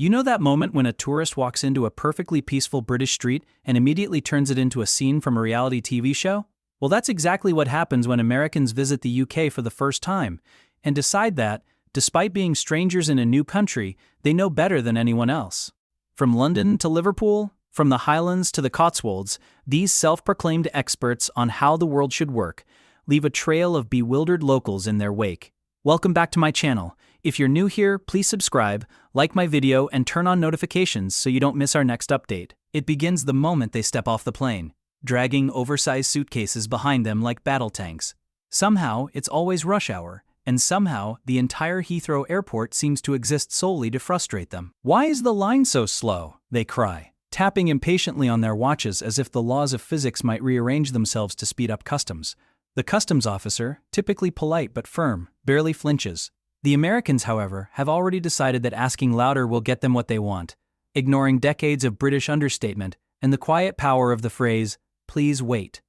You know that moment when a tourist walks into a perfectly peaceful British street and immediately turns it into a scene from a reality TV show? Well, that's exactly what happens when Americans visit the UK for the first time and decide that, despite being strangers in a new country, they know better than anyone else. From London to Liverpool, from the Highlands to the Cotswolds, these self-proclaimed experts on how the world should work leave a trail of bewildered locals in their wake. Welcome back to my channel. If you're new here, please subscribe, like my video, and turn on notifications so you don't miss our next update. It begins the moment they step off the plane, dragging oversized suitcases behind them like battle tanks. Somehow, it's always rush hour, and somehow, the entire Heathrow airport seems to exist solely to frustrate them. "Why is the line so slow?" they cry, tapping impatiently on their watches as if the laws of physics might rearrange themselves to speed up customs. The customs officer, typically polite but firm, barely flinches. The Americans, however, have already decided that asking louder will get them what they want, ignoring decades of British understatement and the quiet power of the phrase, "Please wait."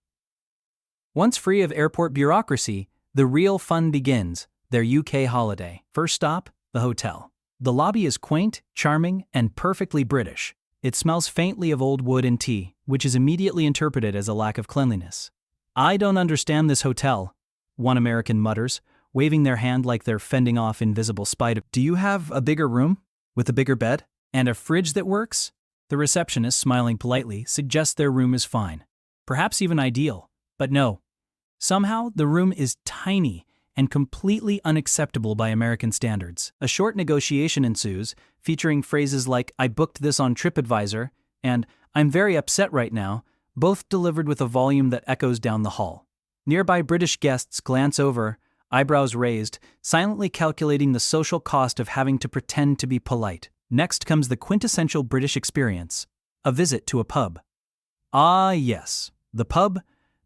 Once free of airport bureaucracy, the real fun begins, their UK holiday. First stop, the hotel. The lobby is quaint, charming, and perfectly British. It smells faintly of old wood and tea, which is immediately interpreted as a lack of cleanliness. "I don't understand this hotel," one American mutters, waving their hand like they're fending off invisible spiders. "Do you have a bigger room? With a bigger bed? And a fridge that works?" The receptionist, smiling politely, suggests their room is fine. Perhaps even ideal. But no. Somehow, the room is tiny and completely unacceptable by American standards. A short negotiation ensues, featuring phrases like, "I booked this on TripAdvisor," and "I'm very upset right now," both delivered with a volume that echoes down the hall. Nearby British guests glance over, eyebrows raised, silently calculating the social cost of having to pretend to be polite. Next comes the quintessential British experience, a visit to a pub. Ah yes, the pub,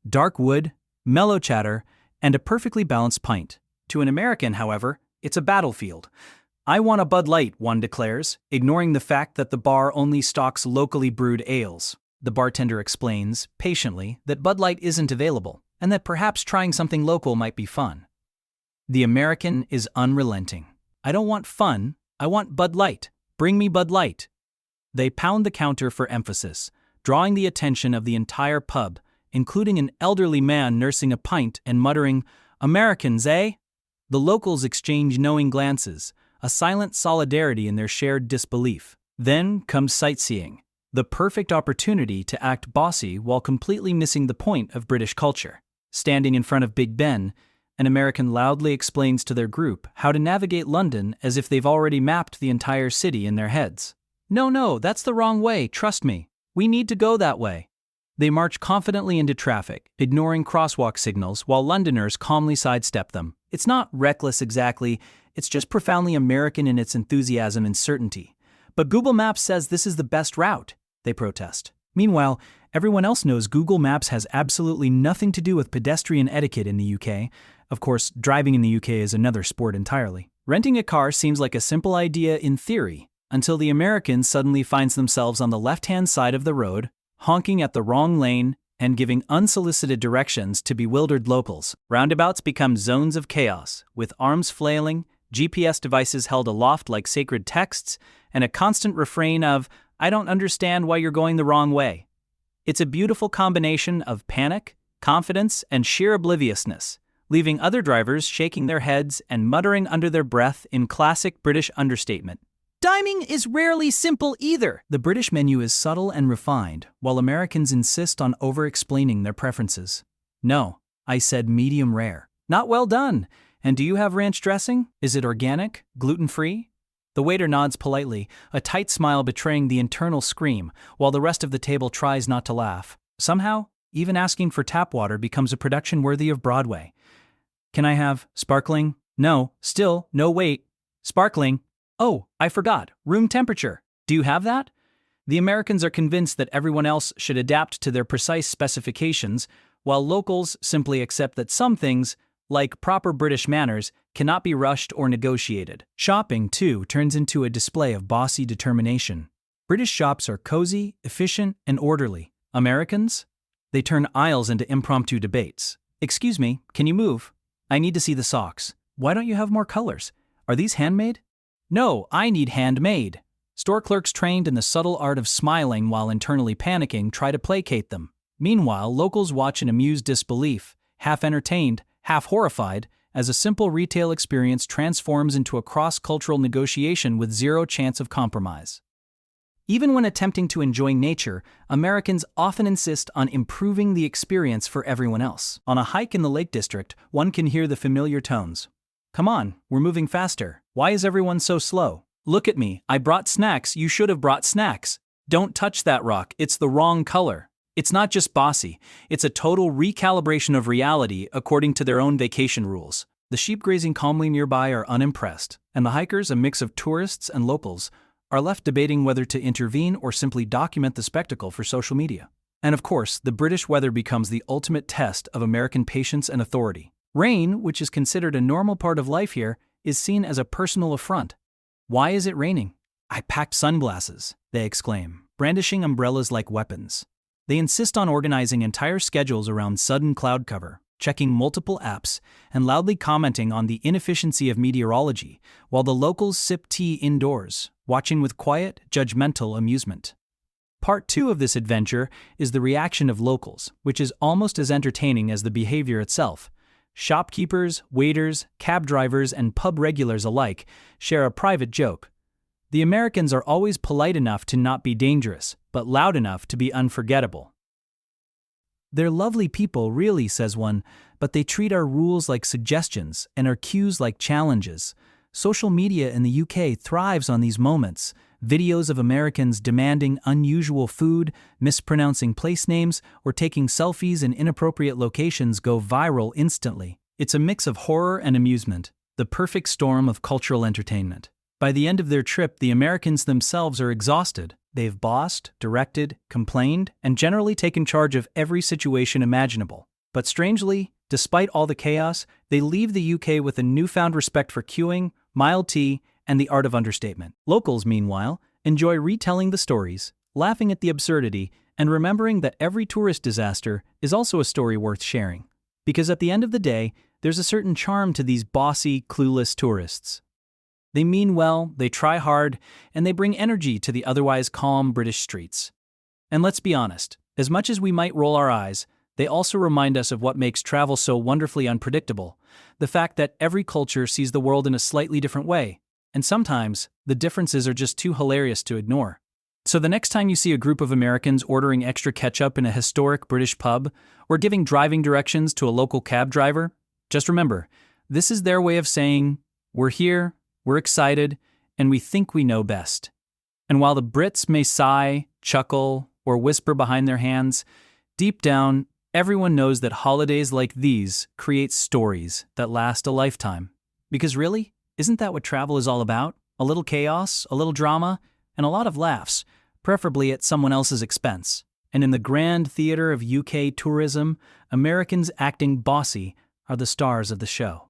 dark wood, mellow chatter, and a perfectly balanced pint. To an American, however, it's a battlefield. "I want a Bud Light," one declares, ignoring the fact that the bar only stocks locally brewed ales. The bartender explains, patiently, that Bud Light isn't available, and that perhaps trying something local might be fun. The American is unrelenting. "I don't want fun, I want Bud Light. Bring me Bud Light." They pound the counter for emphasis, drawing the attention of the entire pub, including an elderly man nursing a pint and muttering, "Americans, eh?" The locals exchange knowing glances, a silent solidarity in their shared disbelief. Then comes sightseeing, the perfect opportunity to act bossy while completely missing the point of British culture. Standing in front of Big Ben, an American loudly explains to their group how to navigate London as if they've already mapped the entire city in their heads. No, that's the wrong way, trust me. We need to go that way." They march confidently into traffic, ignoring crosswalk signals while Londoners calmly sidestep them. It's not reckless exactly, it's just profoundly American in its enthusiasm and certainty. "But Google Maps says this is the best route," they protest. Meanwhile, everyone else knows Google Maps has absolutely nothing to do with pedestrian etiquette in the UK. Of course, driving in the UK is another sport entirely. Renting a car seems like a simple idea in theory, until the American suddenly finds themselves on the left-hand side of the road, honking at the wrong lane, and giving unsolicited directions to bewildered locals. Roundabouts become zones of chaos, with arms flailing, GPS devices held aloft like sacred texts, and a constant refrain of, "I don't understand why you're going the wrong way." It's a beautiful combination of panic, confidence, and sheer obliviousness, leaving other drivers shaking their heads and muttering under their breath in classic British understatement. "Dining is rarely simple either." The British menu is subtle and refined, while Americans insist on over-explaining their preferences. "No, I said medium rare." "Not well done. And do you have ranch dressing? Is it organic, gluten-free?" The waiter nods politely, a tight smile betraying the internal scream, while the rest of the table tries not to laugh. Somehow, even asking for tap water becomes a production worthy of Broadway. "Can I have sparkling?" "No, still, no wait. Sparkling. Oh, I forgot, room temperature. Do you have that?" The Americans are convinced that everyone else should adapt to their precise specifications, while locals simply accept that some things, like proper British manners, cannot be rushed or negotiated. Shopping, too, turns into a display of bossy determination. British shops are cozy, efficient, and orderly. Americans? They turn aisles into impromptu debates. "Excuse me, can you move? I need to see the socks. Why don't you have more colors? Are these handmade?" "No, I need handmade." Store clerks trained in the subtle art of smiling while internally panicking try to placate them. Meanwhile, locals watch in amused disbelief, half entertained, half horrified, as a simple retail experience transforms into a cross-cultural negotiation with zero chance of compromise. Even when attempting to enjoy nature, Americans often insist on improving the experience for everyone else. On a hike in the Lake District, one can hear the familiar tones. "Come on, we're moving faster. Why is everyone so slow? Look at me, I brought snacks, you should have brought snacks. Don't touch that rock, it's the wrong color." It's not just bossy, it's a total recalibration of reality according to their own vacation rules. The sheep grazing calmly nearby are unimpressed, and the hikers, a mix of tourists and locals, are left debating whether to intervene or simply document the spectacle for social media. And of course, the British weather becomes the ultimate test of American patience and authority. Rain, which is considered a normal part of life here, is seen as a personal affront. "Why is it raining?" "I packed sunglasses," they exclaim, brandishing umbrellas like weapons. They insist on organizing entire schedules around sudden cloud cover, checking multiple apps, and loudly commenting on the inefficiency of meteorology, while the locals sip tea indoors, watching with quiet, judgmental amusement. Part 2 of this adventure is the reaction of locals, which is almost as entertaining as the behavior itself. Shopkeepers, waiters, cab drivers, and pub regulars alike share a private joke. The Americans are always polite enough to not be dangerous, but loud enough to be unforgettable. "They're lovely people, really," says one, "but they treat our rules like suggestions and our cues like challenges." Social media in the UK thrives on these moments. Videos of Americans demanding unusual food, mispronouncing place names, or taking selfies in inappropriate locations go viral instantly. It's a mix of horror and amusement, the perfect storm of cultural entertainment. By the end of their trip, the Americans themselves are exhausted. They've bossed, directed, complained, and generally taken charge of every situation imaginable. But strangely, despite all the chaos, they leave the UK with a newfound respect for queuing, mild tea, and the art of understatement. Locals, meanwhile, enjoy retelling the stories, laughing at the absurdity, and remembering that every tourist disaster is also a story worth sharing. Because at the end of the day, there's a certain charm to these bossy, clueless tourists. They mean well, they try hard, and they bring energy to the otherwise calm British streets. And let's be honest, as much as we might roll our eyes, they also remind us of what makes travel so wonderfully unpredictable, the fact that every culture sees the world in a slightly different way, and sometimes the differences are just too hilarious to ignore. So the next time you see a group of Americans ordering extra ketchup in a historic British pub, or giving driving directions to a local cab driver, just remember, this is their way of saying, "We're here, we're excited, and we think we know best." And while the Brits may sigh, chuckle, or whisper behind their hands, deep down, everyone knows that holidays like these create stories that last a lifetime. Because really, isn't that what travel is all about? A little chaos, a little drama, and a lot of laughs, preferably at someone else's expense. And in the grand theater of UK tourism, Americans acting bossy are the stars of the show.